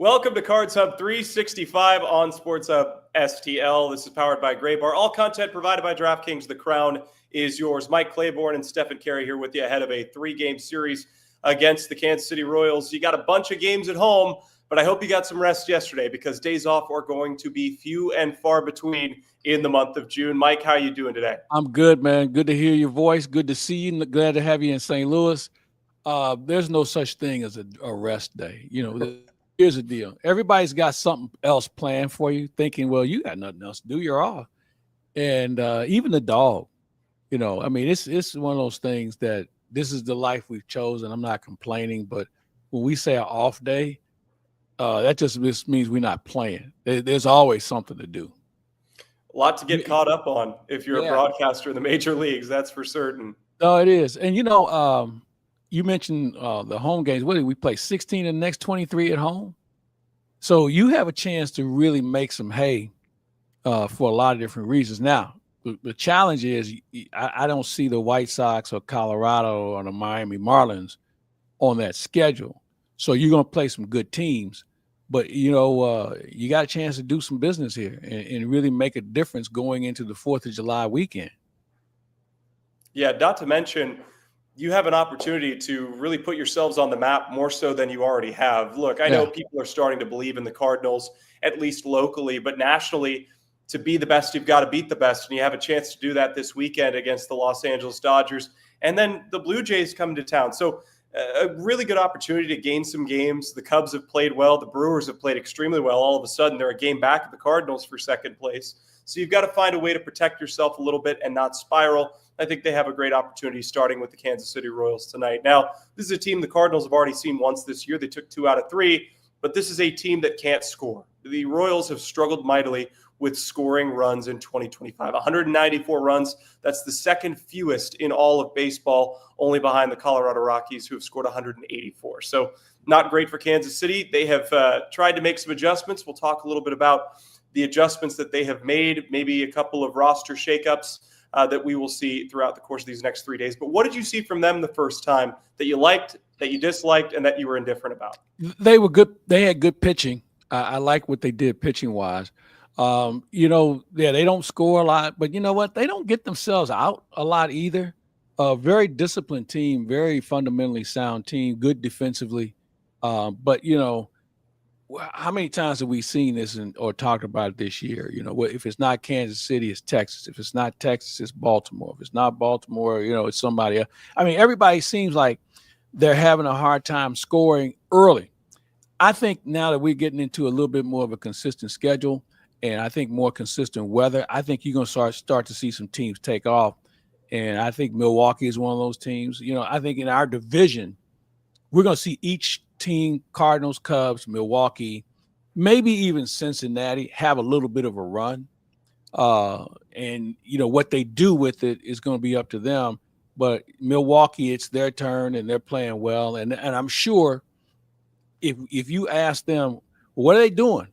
Welcome to Cards Hub 365 on Sports Hub STL. This is powered by Gray Bar. All content provided by DraftKings. The crown is yours. Mike Claiborne and Stefan Caray here with you ahead of a 3-game series against the Kansas City Royals. You got a bunch of games at home, but I hope you got some rest yesterday because days off are going to be few and far between in the month of June. Mike, how are you doing today? I'm good, man. Good to hear your voice. Good to see you. Glad to have you in St. Louis. There's no such thing as a rest day. Here's the deal. Everybody's got something else planned for you, thinking, well, you got nothing else to do. You're off. And even the dog, it's one of those things that this is the life we've chosen. I'm not complaining, but when we say an off day, that just means we're not playing. There's always something to do. A lot to get caught up on if you're a broadcaster in the major leagues, that's for certain. No, it is. And, you mentioned the home games. What did we play? 16 of the next 23 at home. So you have a chance to really make some hay for a lot of different reasons. Now, the challenge is I don't see the White Sox or Colorado or the Miami Marlins on that schedule. So you're going to play some good teams. But, you got a chance to do some business here and really make a difference going into the 4th of July weekend. Yeah, not to mention – you have an opportunity to really put yourselves on the map more so than you already have. Look, I know people are starting to believe in the Cardinals, at least locally, but nationally, to be the best, you've got to beat the best. And you have a chance to do that this weekend against the Los Angeles Dodgers. And then the Blue Jays come to town. So a really good opportunity to gain some games. The Cubs have played well. The Brewers have played extremely well. All of a sudden, they're a game back of the Cardinals for second place. So you've got to find a way to protect yourself a little bit and not spiral. I think they have a great opportunity starting with the Kansas City Royals tonight. Now, this is a team the Cardinals have already seen once this year. They took 2 out of 3, but this is a team that can't score. The Royals have struggled mightily with scoring runs in 2025. 194 runs. That's the second fewest in all of baseball, only behind the Colorado Rockies, who have scored 184. So not great for Kansas City. They have tried to make some adjustments. We'll talk a little bit about the adjustments that they have made, maybe a couple of roster shakeups that we will see throughout the course of these next 3 days. But what did you see from them the first time that you liked, that you disliked, and that you were indifferent about? They were good. They had good pitching. I like what they did pitching-wise. They don't score a lot, but you know what? They don't get themselves out a lot either. A very disciplined team, very fundamentally sound team, good defensively. But how many times have we seen this or talked about it this year? If it's not Kansas City, it's Texas. If it's not Texas, it's Baltimore. If it's not Baltimore, it's somebody else. I mean, everybody seems like they're having a hard time scoring early. I think now that we're getting into a little bit more of a consistent schedule and I think more consistent weather, I think you're going to start to see some teams take off. And I think Milwaukee is one of those teams. I think in our division, we're going to see each team, Cardinals, Cubs, Milwaukee, maybe even Cincinnati, have a little bit of a run. And what they do with it is going to be up to them. But Milwaukee, it's their turn and they're playing well. And I'm sure if you ask them, what are they doing?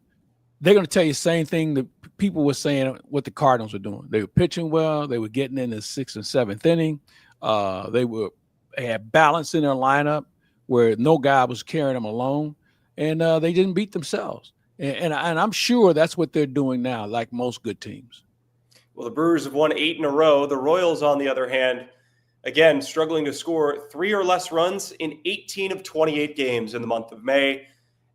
They're going to tell you the same thing that people were saying what the Cardinals were doing. They were pitching well. They were getting in the 6th and 7th inning. They had balance in their lineup where no guy was carrying them alone, and they didn't beat themselves. And I'm sure that's what they're doing now, like most good teams. Well, the Brewers have won 8 in a row. The Royals, on the other hand, again, struggling to score 3 or less runs in 18 of 28 games in the month of May.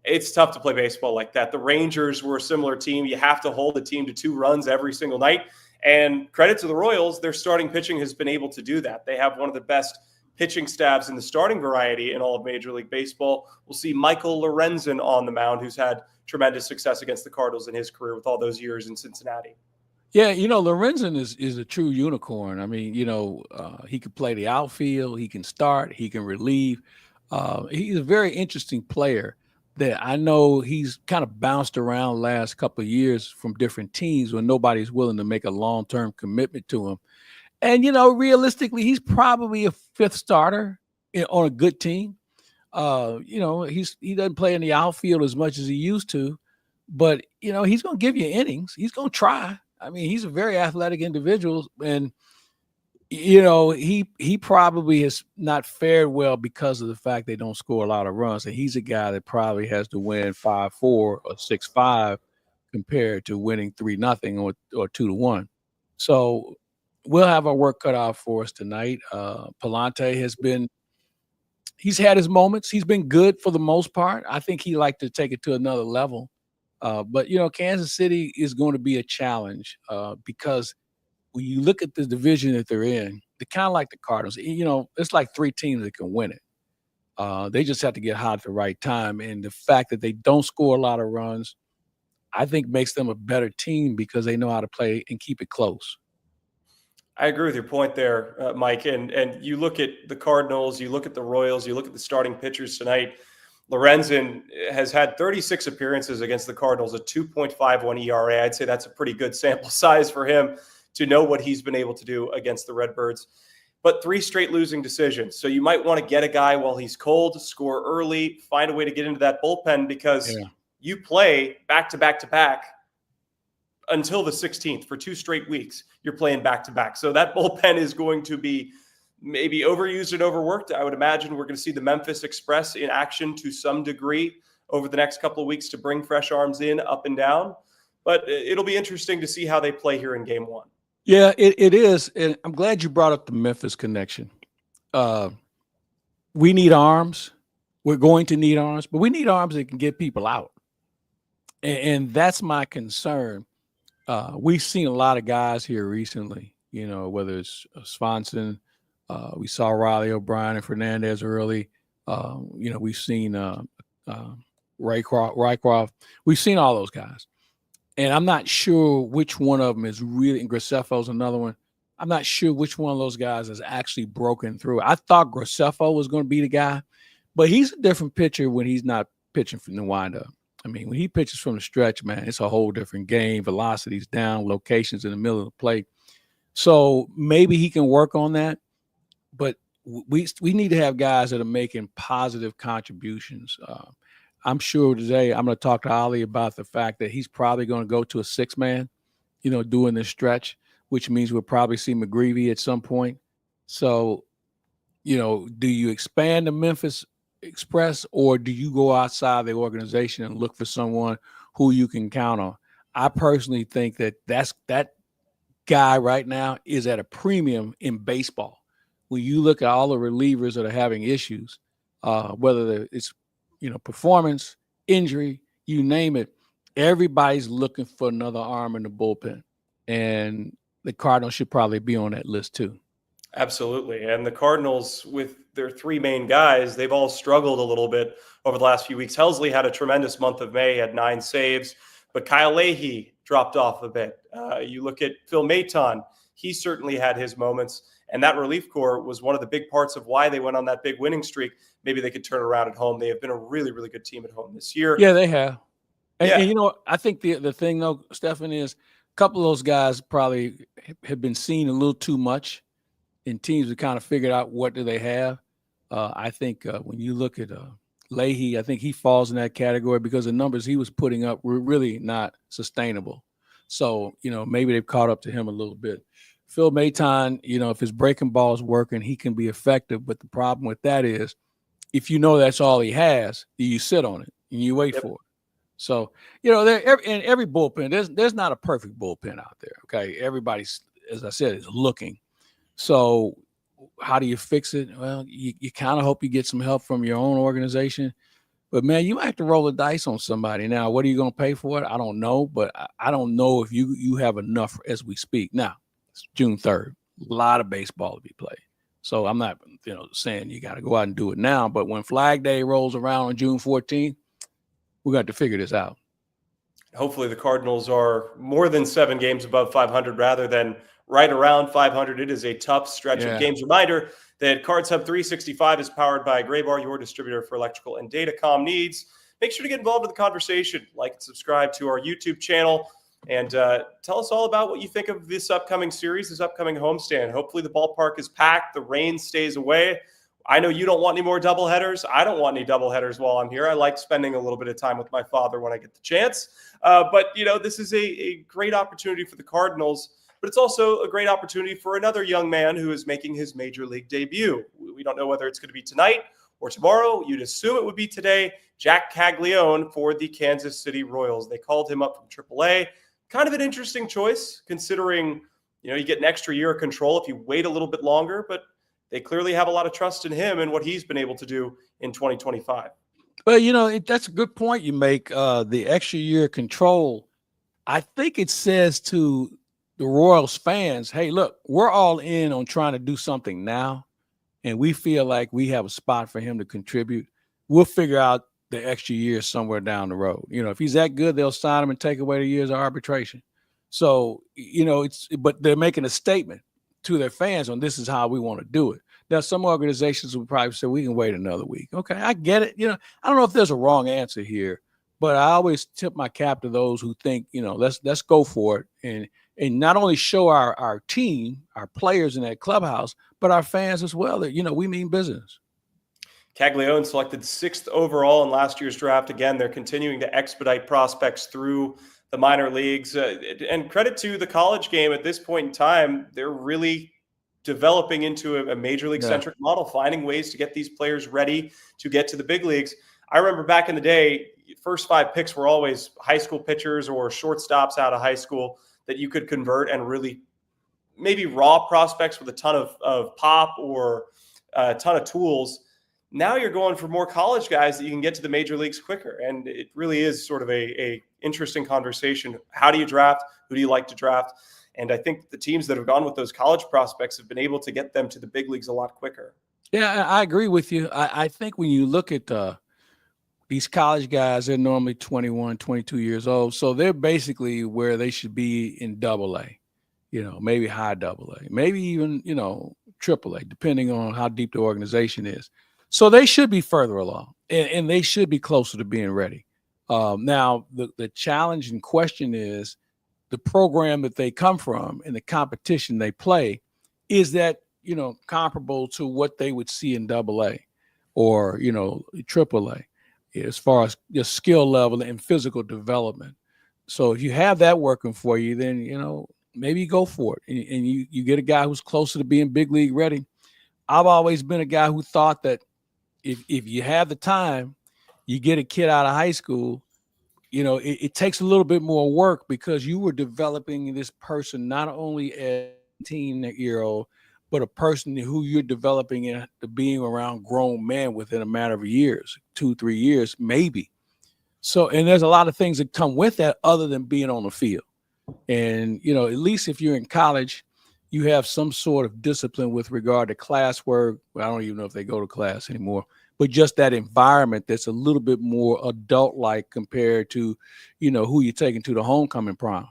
It's tough to play baseball like that. The Rangers were a similar team. You have to hold the team to 2 runs every single night. And credit to the Royals, their starting pitching has been able to do that. They have one of the best pitching staffs in the starting variety in all of Major League Baseball. We'll see Michael Lorenzen on the mound, who's had tremendous success against the Cardinals in his career with all those years in Cincinnati. Yeah, Lorenzen is a true unicorn. I mean, he can play the outfield, he can start, he can relieve. He's a very interesting player that I know he's kind of bounced around the last couple of years from different teams when nobody's willing to make a long-term commitment to him. And, realistically, he's probably a 5th starter on a good team. He doesn't play in the outfield as much as he used to, but, he's going to give you innings. He's going to try. I mean, he's a very athletic individual. And He probably has not fared well because of the fact they don't score a lot of runs, and he's a guy that probably has to win 5-4 or 6-5 compared to winning 3-0 or 2-1. So we'll have our work cut out for us tonight. Palante he's had his moments. He's been good for the most part. I think he liked to take it to another level. But Kansas City is going to be a challenge because when you look at the division that they're in, they're kind of like the Cardinals. It's like 3 teams that can win it. They just have to get hot at the right time. And the fact that they don't score a lot of runs, I think makes them a better team because they know how to play and keep it close. I agree with your point there, Mike. And you look at the Cardinals, you look at the Royals, you look at the starting pitchers tonight. Lorenzen has had 36 appearances against the Cardinals, a 2.51 ERA. I'd say that's a pretty good sample size for him to know what he's been able to do against the Redbirds. But 3 straight losing decisions. So you might want to get a guy while he's cold, score early, find a way to get into that bullpen because you play back to back to back until the 16th for 2 straight weeks. You're playing back to back. So that bullpen is going to be maybe overused and overworked. I would imagine we're going to see the Memphis Express in action to some degree over the next couple of weeks to bring fresh arms in, up and down. But it'll be interesting to see how they play here in game 1. Yeah, it is. And I'm glad you brought up the Memphis connection. We need arms. We're going to need arms, but we need arms that can get people out. And that's my concern. We've seen a lot of guys here recently, whether it's Swanson, we saw Riley O'Brien and Fernandez early. We've seen Rycroft. We've seen all those guys. And I'm not sure which one of them is really, and Graceffo's another one. I'm not sure which one of those guys has actually broken through. I thought Graceffo was going to be the guy, but he's a different pitcher when he's not pitching from the windup. I mean, when he pitches from the stretch, man, it's a whole different game. Velocity's down, locations in the middle of the plate. So maybe he can work on that. But we need to have guys that are making positive contributions. I'm sure today I'm going to talk to Ali about the fact that he's probably going to go to a 6-man, doing this stretch, which means we'll probably see McGreevy at some point. So, do you expand the Memphis Express or do you go outside the organization and look for someone who you can count on? I personally think that that guy right now is at a premium in baseball. When you look at all the relievers that are having issues, whether it's performance, injury, you name it, everybody's looking for another arm in the bullpen. And the Cardinals should probably be on that list too. Absolutely. And the Cardinals, with their 3 main guys, they've all struggled a little bit over the last few weeks. Helsley had a tremendous month of May, had 9 saves, but Kyle Leahy dropped off a bit. You look at Phil Maton, he certainly had his moments. And that relief corps was one of the big parts of why they went on that big winning streak. Maybe they could turn around at home. They have been a really, really good team at home this year. Yeah, they have. And I think the thing, though, Stefan, is a couple of those guys probably have been seen a little too much in teams that kind of figured out what do they have. I think when you look at Leahy, I think he falls in that category because the numbers he was putting up were really not sustainable. So, maybe they've caught up to him a little bit. Phil Maton, if his breaking ball is working, he can be effective. But the problem with that is if that's all he has, you sit on it and you wait for it. So, in every bullpen, there's not a perfect bullpen out there. Okay. Everybody's, as I said, is looking. So how do you fix it? Well, you kind of hope you get some help from your own organization. But, man, you might have to roll the dice on somebody. Now, what are you going to pay for it? I don't know. But I don't know if you have enough as we speak. Now, it's June 3rd. A lot of baseball to be played. So I'm not, saying you got to go out and do it now. But when Flag Day rolls around on June 14th, we're going to have to figure this out. Hopefully the Cardinals are more than 7 games above 500 rather than right around 500. It is a tough stretch of games. Reminder that Cards Hub 365 is powered by Graybar, your distributor for electrical and datacom needs. Make sure to get involved in the conversation. Like and subscribe to our YouTube channel. And tell us all about what you think of this upcoming series, this upcoming homestand. Hopefully the ballpark is packed, the rain stays away. I know you don't want any more doubleheaders. I don't want any doubleheaders while I'm here. I like spending a little bit of time with my father when I get the chance. But, this is a great opportunity for the Cardinals, but it's also a great opportunity for another young man who is making his major league debut. We don't know whether it's going to be tonight or tomorrow. You'd assume it would be today. Jac Caglianone for the Kansas City Royals. They called him up from AAA. Kind of an interesting choice considering, you get an extra year of control if you wait a little bit longer, but they clearly have a lot of trust in him and what he's been able to do in 2025. Well, that's a good point you make. The extra year control, I think it says to the Royals fans, hey, look, we're all in on trying to do something now, and we feel like we have a spot for him to contribute. We'll figure out the extra year somewhere down the road. If he's that good, they'll sign him and take away the years of arbitration. So, but they're making a statement to their fans on this is how we want to do it. Now, some organizations will probably say we can wait another week. Okay, I get it. I don't know if there's a wrong answer here, but I always tip my cap to those who think, let's go for it and not only show our team, our players in that clubhouse, but our fans as well that we mean business. Caglianone selected 6th overall in last year's draft. Again, they're continuing to expedite prospects through the minor leagues. And credit to the college game at this point in time, they're really developing into a major league centric model, finding ways to get these players ready to get to the big leagues. I remember back in the day, first 5 picks were always high school pitchers or shortstops out of high school that you could convert and really maybe raw prospects with a ton of pop or a ton of tools. Now you're going for more college guys that you can get to the major leagues quicker. And it really is sort of a interesting conversation. How do you draft? Who do you like to draft? And I think the teams that have gone with those college prospects have been able to get them to the big leagues a lot quicker. Yeah, I agree with you. I think when you look at these college guys, they're normally 21, 22 years old. So they're basically where they should be in AA, maybe high AA, maybe even, AAA, depending on how deep the organization is. So they should be further along and they should be closer to being ready. Now, the challenge and question is the program that they come from and the competition they play. Is that, comparable to what they would see in AA or, AAA as far as your skill level and physical development. So if you have that working for you, then, maybe you go for it and you get a guy who's closer to being big league ready. I've always been a guy who thought that if you have the time, you get a kid out of high school, it takes a little bit more work because you were developing this person not only as a 18-year-old, but a person who you're developing into being around grown men within a matter of years, 2-3 years, maybe. So, and there's a lot of things that come with that other than being on the field. And, at least if you're in college, you have some sort of discipline with regard to classwork. I don't even know if they go to class anymore, but just that environment that's a little bit more adult-like compared to, who you're taking to the homecoming prom.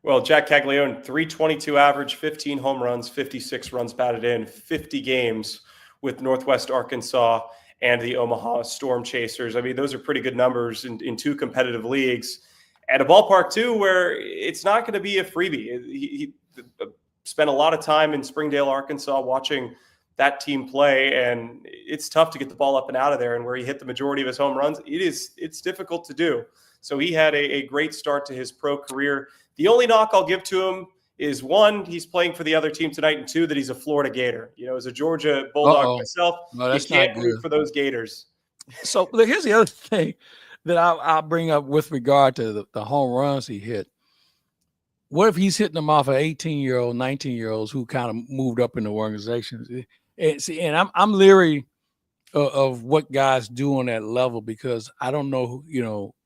Well, Jac Caglianone, 322 average, 15 home runs, 56 runs batted in, 50 games with Northwest Arkansas and the Omaha Storm Chasers. I mean, those are pretty good numbers in 2 competitive leagues. At a ballpark, too, where it's not going to be a freebie. He spent a lot of time in Springdale, Arkansas, watching that team play, and it's tough to get the ball up and out of there. And where he hit the majority of his home runs, it's difficult to do. So he had a great start to his pro career. The only knock I'll give to him is 1, he's playing for the other team tonight, and 2, that he's a Florida Gator. As a Georgia Bulldog myself, you can't root for those Gators. So here's the other thing that I'll bring up with regard to the home runs he hit. What if he's hitting them off of 18-year-old, 19-year-olds who kind of moved up in the organizations? And I'm leery of what guys do on that level because I don't know,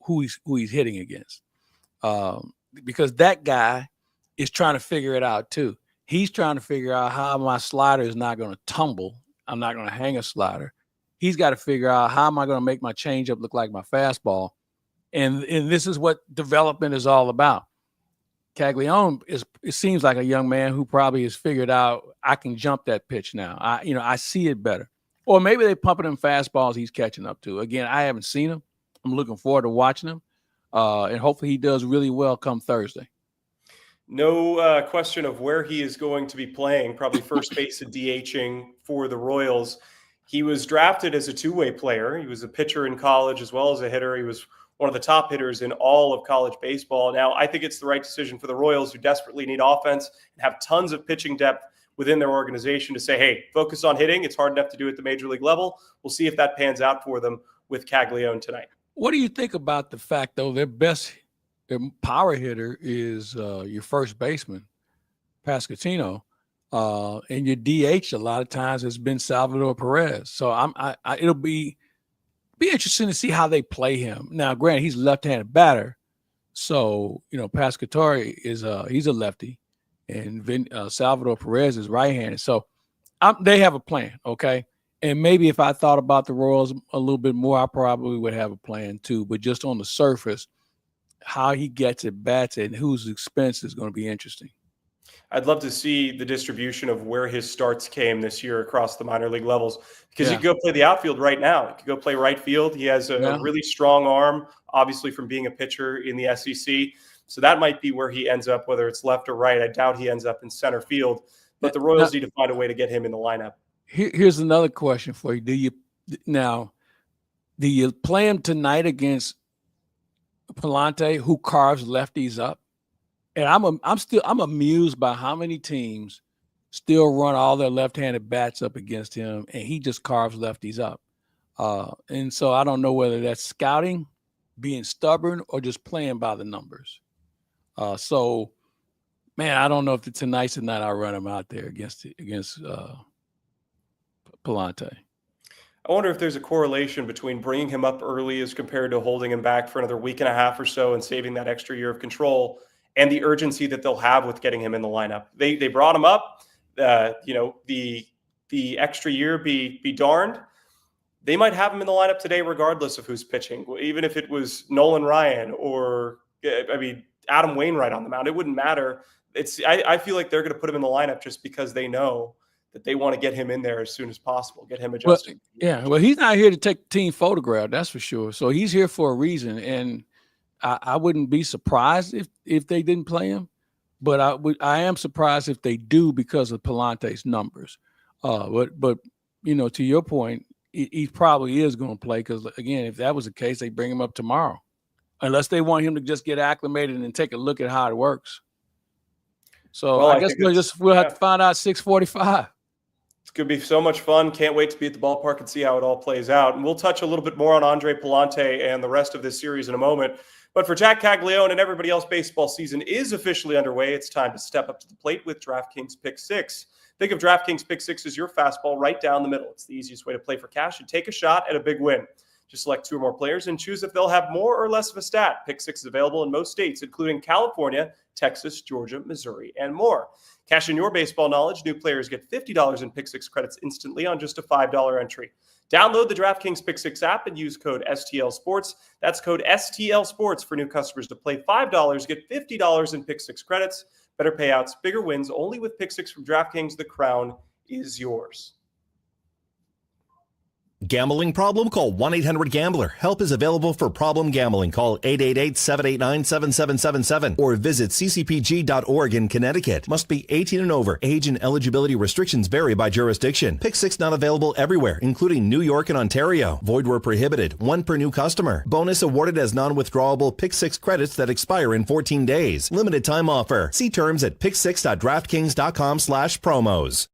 who he's hitting against. Because that guy is trying to figure it out too. He's trying to figure out how my slider is not going to tumble. I'm not going to hang a slider. He's got to figure out how am I going to make my changeup look like my fastball. And this is what development is all about. Caglianone it seems like a young man who probably has figured out I can jump that pitch now. I see it better. Or maybe they're pumping him fastballs he's catching up to. Again, I haven't seen him. I'm looking forward to watching him. And hopefully he does really well come Thursday. No question of where he is going to be playing, probably first base and DHing for the Royals. He was drafted as a two-way player. He was a pitcher in college as well as a hitter. He was one of the top hitters in all of college baseball. Now, I think it's the right decision for the Royals, who desperately need offense and have tons of pitching depth within their organization, to say, hey, focus on hitting. It's hard enough to do at the major league level. We'll see if that pans out for them with Caglianone tonight. What do you think about the fact, though, their power hitter is your first baseman, Pasquantino, and your DH a lot of times has been Salvador Perez. So it'll be interesting to see how they play him. Now, granted, he's a left-handed batter, so Pasquantino is he's a lefty, and Salvador Perez is right-handed. So they have a plan, okay. And maybe if I thought about the Royals a little bit more, I probably would have a plan too. But just on the surface, how he gets at bats and whose expense is going to be interesting. I'd love to see the distribution of where his starts came this year across the minor league levels, because he could go play the outfield right now. He could go play right field. He has a really strong arm, obviously from being a pitcher in the SEC. So that might be where he ends up, whether it's left or right. I doubt he ends up in center field, but the Royals need to find a way to get him in the lineup. Here's another question for you. Do you play him tonight against Palante, who carves lefties up? And I'm amused by how many teams still run all their left-handed bats up against him, and he just carves lefties up. And so I don't know whether that's scouting, being stubborn, or just playing by the numbers. So, man, I don't know if tonight's the night I run him out there against Palante. I wonder if there's a correlation between bringing him up early as compared to holding him back for another week and a half or so and saving that extra year of control, and the urgency that they'll have with getting him in the lineup. They brought him up, the extra year be darned. They might have him in the lineup today regardless of who's pitching, even if it was Nolan Ryan or Adam Wainwright on the mound. It wouldn't matter. I feel like they're going to put him in the lineup just because they know that they want to get him in there as soon as possible, get him adjusted. Well, he's not here to take team photograph, that's for sure. So he's here for a reason, and I wouldn't be surprised if they didn't play him, but I am surprised if they do because of Palante's numbers. But to your point, he probably is going to play, because again, if that was the case, they bring him up tomorrow, unless they want him to just get acclimated and take a look at how it works. So I guess we'll have to find out 6:45. It's going to be so much fun. Can't wait to be at the ballpark and see how it all plays out. And we'll touch a little bit more on Andre Palante and the rest of this series in a moment. But for Jac Caglianone and everybody else, baseball season is officially underway. It's time to step up to the plate with DraftKings Pick 6. Think of DraftKings Pick 6 as your fastball right down the middle. It's the easiest way to play for cash and take a shot at a big win. Just select two or more players and choose if they'll have more or less of a stat. Pick 6 is available in most states, including California, Texas, Georgia, Missouri, and more. Cash in your baseball knowledge. New players get $50 in Pick 6 credits instantly on just a $5 entry. Download the DraftKings Pick 6 app and use code STL Sports. That's code STL Sports for new customers to play $5, get $50 in Pick 6 credits. Better payouts, bigger wins, only with Pick 6 from DraftKings. The crown is yours. Gambling problem? Call 1-800-GAMBLER. Help is available for problem gambling. Call 888-789-7777 or visit ccpg.org in Connecticut. Must be 18 and over. Age and eligibility restrictions vary by jurisdiction. Pick 6 not available everywhere, including New York and Ontario. Void where prohibited. One per new customer. Bonus awarded as non-withdrawable Pick 6 credits that expire in 14 days. Limited time offer. See terms at pick6.draftkings.com/promos.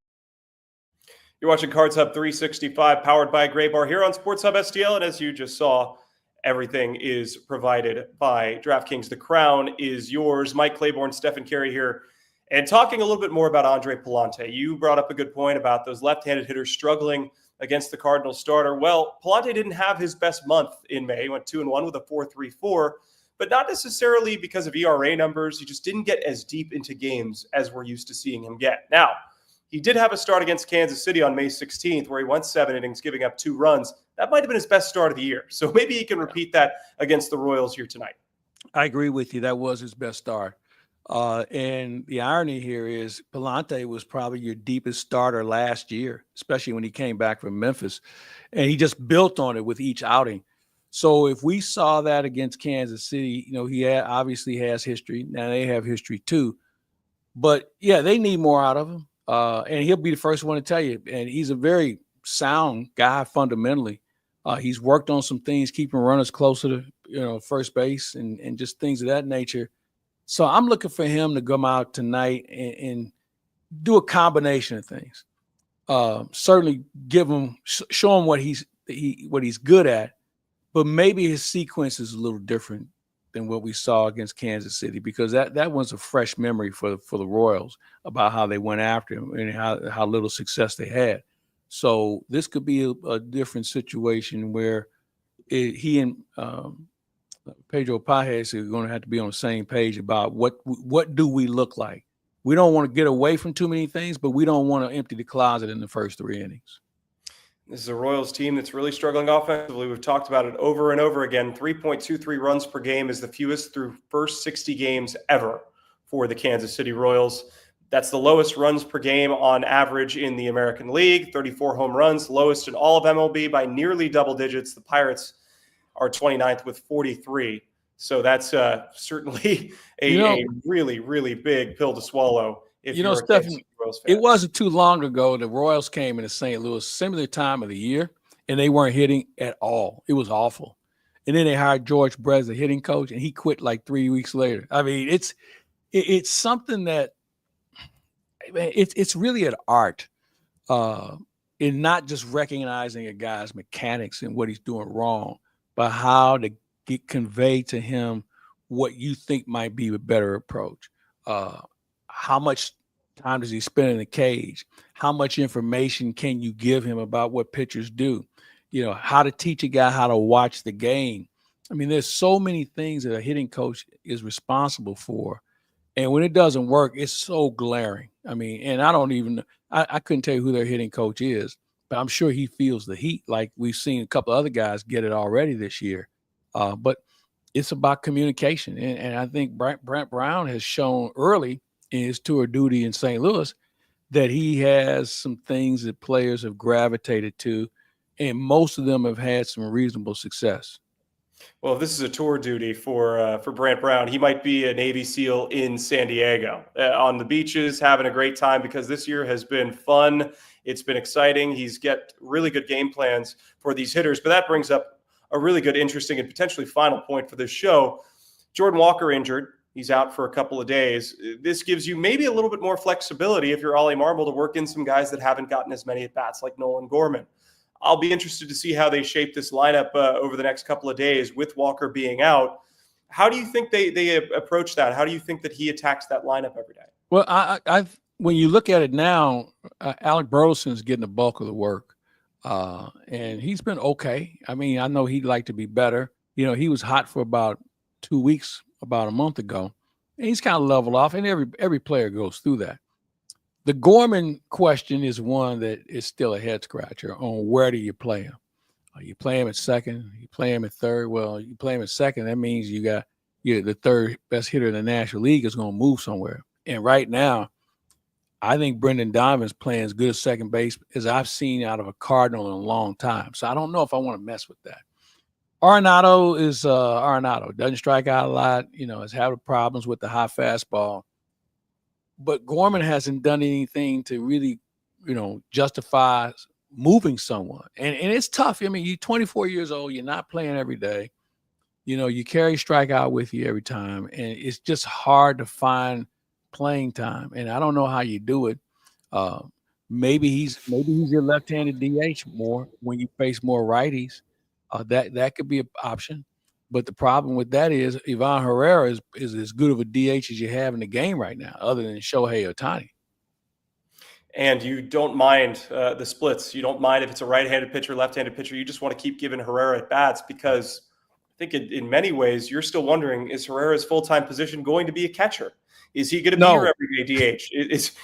You're watching Cards Hub 365, powered by Gray Bar here on Sports Hub STL. And as you just saw, everything is provided by DraftKings. The crown is yours. Mike Claiborne, Stefan Caray here. And talking a little bit more about Andre Palante. You brought up a good point about those left-handed hitters struggling against the Cardinals starter. Well, Palante didn't have his best month in May. He went 2-1 with a 4.34, but not necessarily because of ERA numbers. He just didn't get as deep into games as we're used to seeing him get. Now, he did have a start against Kansas City on May 16th where he went 7 innings, giving up 2 runs. That might have been his best start of the year. So maybe he can repeat that against the Royals here tonight. I agree with you. That was his best start. And the irony here is Palante was probably your deepest starter last year, especially when he came back from Memphis. And he just built on it with each outing. So if we saw that against Kansas City, he obviously has history. Now they have history too. But yeah, they need more out of him. And he'll be the first one to tell you. And he's a very sound guy fundamentally. He's worked on some things, keeping runners closer to first base and just things of that nature. So I'm looking for him to come out tonight and do a combination of things. Certainly show him what he's good at, but maybe his sequence is a little different than what we saw against Kansas City, because that was a fresh memory for the Royals about how they went after him and how little success they had. So this could be a different situation where he and Pedro Pages are going to have to be on the same page about what do we look like. We don't want to get away from too many things, but we don't want to empty the closet in the first 3 innings. This is a Royals team that's really struggling offensively. We've talked about it over and over again. 3.23 runs per game is the fewest through first 60 games ever for the Kansas City Royals. That's the lowest runs per game on average in the American League. 34 home runs, lowest in all of MLB by nearly double digits. The Pirates are 29th with 43. So that's certainly a really, really big pill to swallow. Stephen, it wasn't too long ago the Royals came into St. Louis, similar time of the year, and they weren't hitting at all. It was awful. And then they hired George Brett as the hitting coach, and he quit like 3 weeks later. I mean, it's something that it's really an art in not just recognizing a guy's mechanics and what he's doing wrong, but how to convey to him what you think might be a better approach. How much time does he spend in the cage? How much information can you give him about what pitchers do? How to teach a guy how to watch the game. I mean, there's so many things that a hitting coach is responsible for. And when it doesn't work, it's so glaring. I mean, and I couldn't tell you who their hitting coach is, but I'm sure he feels the heat like we've seen a couple other guys get it already this year. But it's about communication. And I think Brent Brown has shown early in his tour duty in St. Louis that he has some things that players have gravitated to, and most of them have had some reasonable success. Well, if this is a tour duty for Brant Brown, he might be a Navy SEAL in San Diego on the beaches, having a great time, because this year has been fun. It's been exciting. He's got really good game plans for these hitters. But that brings up a really good, interesting, and potentially final point for this show. Jordan Walker injured. He's out for a couple of days. This gives you maybe a little bit more flexibility if you're Ollie Marmol to work in some guys that haven't gotten as many at-bats like Nolan Gorman. I'll be interested to see how they shape this lineup over the next couple of days with Walker being out. How do you think they approach that? How do you think that he attacks that lineup every day? Well, when you look at it now, Alec Burleson's getting the bulk of the work, and he's been okay. I mean, I know he'd like to be better. He was hot for about 2 weeks, about a month ago, and he's kind of leveled off, and every player goes through that. The Gorman question is one that is still a head scratcher on where do you play him? You play him at second, you play him at third. Well, you play him at second, that means you got the third best hitter in the National League is going to move somewhere. And right now, I think Brendan Donovan's playing as good as second base as I've seen out of a Cardinal in a long time. So I don't know if I want to mess with that. Arenado is Arenado. Doesn't strike out a lot, is having problems with the high fastball. But Gorman hasn't done anything to really, justify moving someone. And it's tough. I mean, you're 24 years old. You're not playing every day. You carry strikeout with you every time. And it's just hard to find playing time. And I don't know how you do it. Maybe he's your left-handed DH more when you face more righties. That could be an option. But the problem with that is Ivan Herrera is as good of a DH as you have in the game right now, other than Shohei Ohtani. And you don't mind the splits. You don't mind if it's a right-handed pitcher, left-handed pitcher. You just want to keep giving Herrera at bats, because I think in many ways you're still wondering, is Herrera's full-time position going to be a catcher? Is he going to be your everyday DH?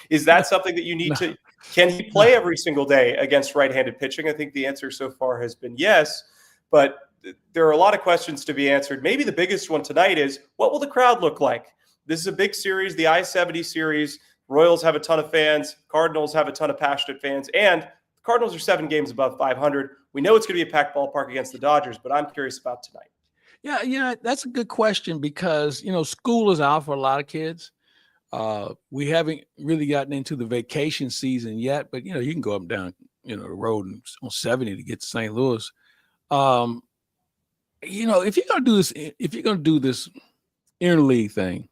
Is that something that you need to – can he play every single day against right-handed pitching? I think the answer so far has been yes, but – there are a lot of questions to be answered. Maybe the biggest one tonight is, what will the crowd look like? This is a big series, the I-70 series. Royals have a ton of fans. Cardinals have a ton of passionate fans. And the Cardinals are 7 games above 500. We know it's going to be a packed ballpark against the Dodgers, but I'm curious about tonight. Yeah, that's a good question, because, school is out for a lot of kids. We haven't really gotten into the vacation season yet, but you can go up and down, the road on 70 to get to St. Louis. If you're gonna do this interleague thing,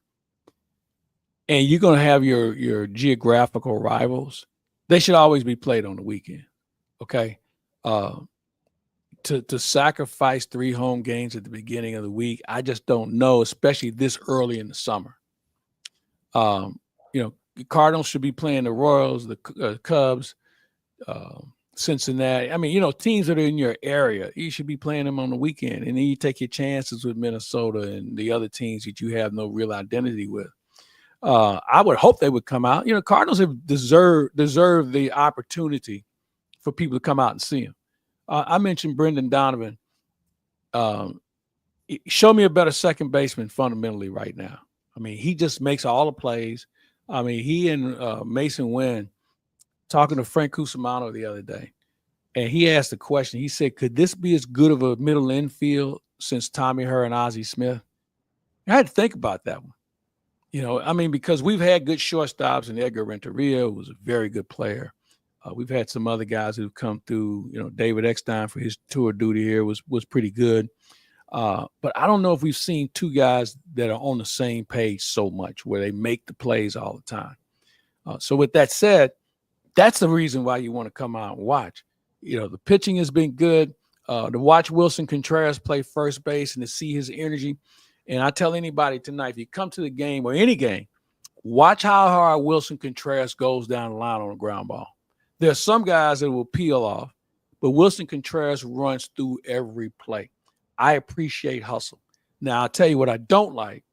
and you're gonna have your geographical rivals, they should always be played on the weekend. Okay. To sacrifice 3 home games at the beginning of the week, I just don't know, especially this early in the summer. The Cardinals should be playing the Royals, the Cubs, Cincinnati. I mean, teams that are in your area, you should be playing them on the weekend. And then you take your chances with Minnesota and the other teams that you have no real identity with. I would hope they would come out. Cardinals have deserved the opportunity for people to come out and see them. I mentioned Brendan Donovan. Show me a better second baseman fundamentally right now. I mean, he just makes all the plays. I mean, he and Mason Wynn talking to Frank Cusimano the other day, and he asked a question. He said, could this be as good of a middle infield since Tommy Herr and Ozzie Smith? I had to think about that one. Because we've had good shortstops, and Edgar Renteria was a very good player. We've had some other guys who've come through. David Eckstein for his tour duty here was pretty good. But I don't know if we've seen 2 guys that are on the same page so much where they make the plays all the time. So with that said, that's the reason why you want to come out and watch. The pitching has been good. To watch Wilson Contreras play first base and to see his energy. And I tell anybody tonight, if you come to the game or any game, watch how hard Wilson Contreras goes down the line on a ground ball. There are some guys that will peel off, but Wilson Contreras runs through every play. I appreciate hustle. Now, I'll tell you what I don't like.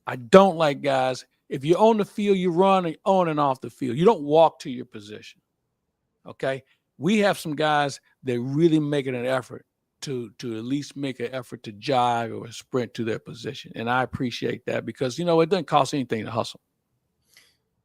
I don't like guys, if you're on the field, you run on and off the field. You don't walk to your position, okay? We have some guys that really make it an effort to at least make an effort to jog or sprint to their position, and I appreciate that because, it doesn't cost anything to hustle.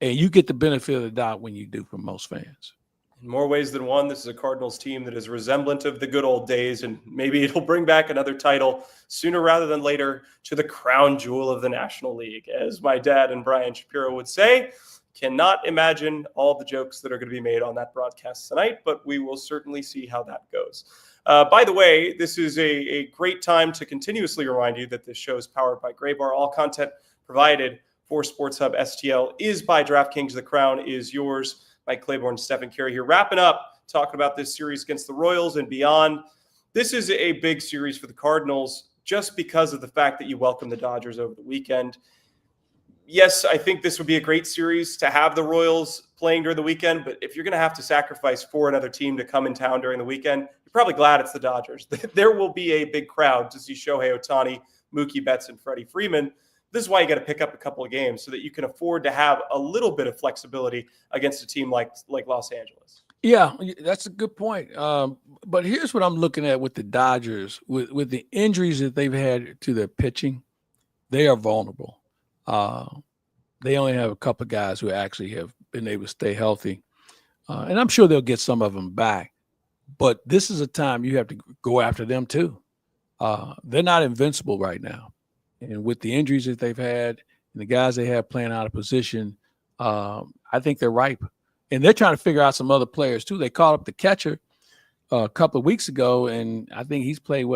And you get the benefit of the doubt when you do from most fans. In more ways than one, this is a Cardinals team that is resemblant of the good old days, and maybe it'll bring back another title sooner rather than later to the crown jewel of the National League. As my dad and Brian Shapiro would say, cannot imagine all the jokes that are going to be made on that broadcast tonight, but we will certainly see how that goes. By the way, this is a great time to continuously remind you that this show is powered by Gray Bar. All content provided for Sports Hub STL is by DraftKings. The crown is yours. Mike Claiborne and Stefan Caray here, wrapping up, talking about this series against the Royals and beyond. This is a big series for the Cardinals just because of the fact that you welcome the Dodgers over the weekend. Yes, I think this would be a great series to have the Royals playing during the weekend, but if you're going to have to sacrifice for another team to come in town during the weekend, you're probably glad it's the Dodgers. There will be a big crowd to see Shohei Ohtani, Mookie Betts, and Freddie Freeman. This is why you got to pick up a couple of games so that you can afford to have a little bit of flexibility against a team like Los Angeles. Yeah, that's a good point. But here's what I'm looking at with the Dodgers. With the injuries that they've had to their pitching, they are vulnerable. They only have a couple of guys who actually have been able to stay healthy. And I'm sure they'll get some of them back. But this is a time you have to go after them too. They're not invincible right now. And with the injuries that they've had and the guys they have playing out of position, I think they're ripe. And they're trying to figure out some other players too. They called up the catcher a couple of weeks ago, and I think he's played,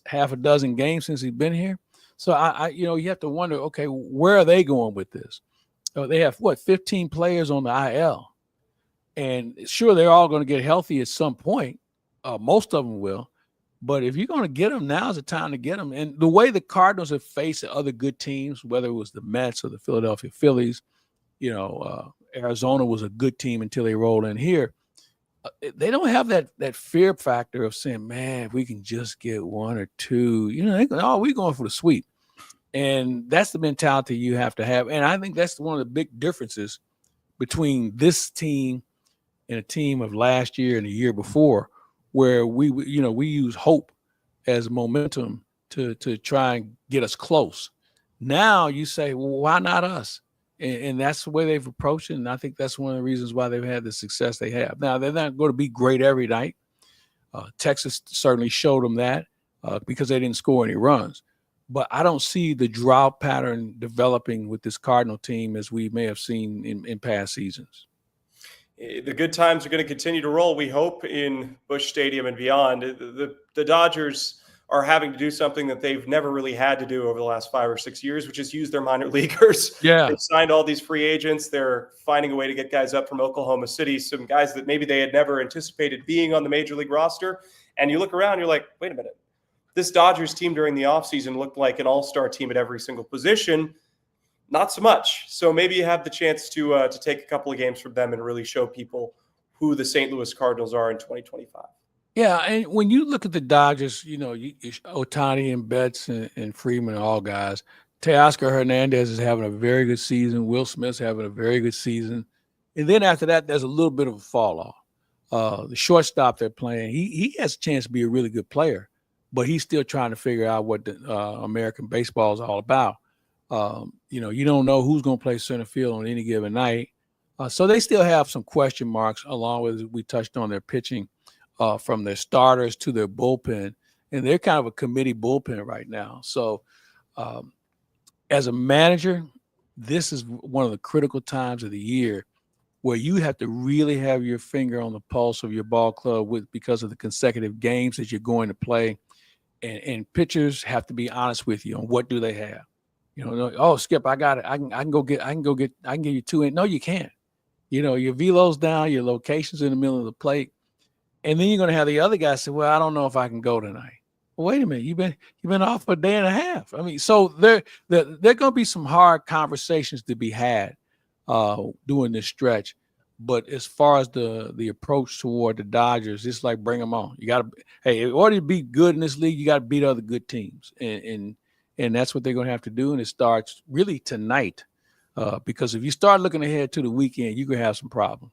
half a dozen games since he's been here. So, you have to wonder, okay, where are they going with this? They have, 15 players on the IL. And sure, they're all going to get healthy at some point. Most of them will. But if you're going to get them, now's the time to get them. And the way the Cardinals have faced other good teams, whether it was the Mets or the Philadelphia Phillies, Arizona was a good team until they rolled in here. They don't have that fear factor of saying, man, if we can just get one or two, we're going for the sweep. And that's the mentality you have to have. And I think that's one of the big differences between this team and a team of last year and the year before, where we use hope as momentum to try and get us close. Now you say, well, why not us? And that's the way they've approached it. And I think that's one of the reasons why they've had the success they have. Now, they're not going to be great every night. Texas certainly showed them that because they didn't score any runs. but I don't see the drought pattern developing with this Cardinal team as we may have seen in past seasons. The good times are going to continue to roll, we hope, in Busch Stadium and beyond. The Dodgers are having to do something that they've never really had to do over the last 5 or 6 years, which is use their minor leaguers. Yeah. They've signed all these free agents. They're finding a way to get guys up from Oklahoma City, some guys that maybe they had never anticipated being on the major league roster. And you look around, you're like, wait a minute. This Dodgers team during the offseason looked like an all-star team at every single position. Not so much. So maybe you have the chance to take a couple of games from them and really show people who the St. Louis Cardinals are in 2025. Yeah, and when you look at the Dodgers, Ohtani and Betts and Freeman are all guys. Teoscar Hernandez is having a very good season. Will Smith's having a very good season. And then after that, there's a little bit of a fall off. The shortstop they're playing, he has a chance to be a really good player, but he's still trying to figure out what the American baseball is all about. You don't know who's going to play center field on any given night. So they still have some question marks, along with, we touched on their pitching. From their starters to their bullpen, and they're kind of a committee bullpen right now. So as a manager, this is one of the critical times of the year where you have to really have your finger on the pulse of your ball club because of the consecutive games that you're going to play. And pitchers have to be honest with you on what do they have. Oh, Skip, I got it. I can give you 2 in. No, you can't. Your velo's down, your location's in the middle of the plate. And then you're going to have the other guy say, well, I don't know if I can go tonight. Well, wait a minute. You've been off for a day and a half. I mean, so there going to be some hard conversations to be had during this stretch. But as far as the approach toward the Dodgers, it's like, bring them on. You got to, hey, in order to be good in this league, you got to beat other good teams. And that's what they're going to have to do. And it starts really tonight because if you start looking ahead to the weekend, you're going to have some problems.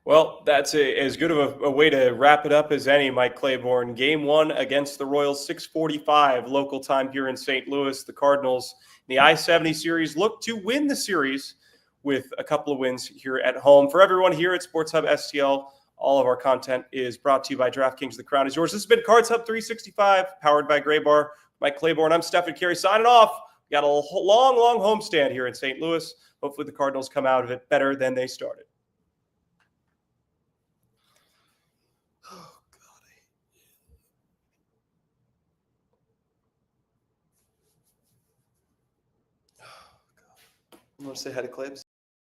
Well, that's as good of a way to wrap it up as any, Mike Claiborne. Game 1 against the Royals, 6:45 local time here in St. Louis. The Cardinals, in the I-70 series, look to win the series with a couple of wins here at home. For everyone here at Sports Hub STL, all of our content is brought to you by DraftKings. The crown is yours. This has been Cards Hub 365, powered by Gray Bar. Mike Claiborne, I'm Stefan Caray, signing off. We got a long homestand here in St. Louis. Hopefully the Cardinals come out of it better than they started. You want to say hi to Claibs?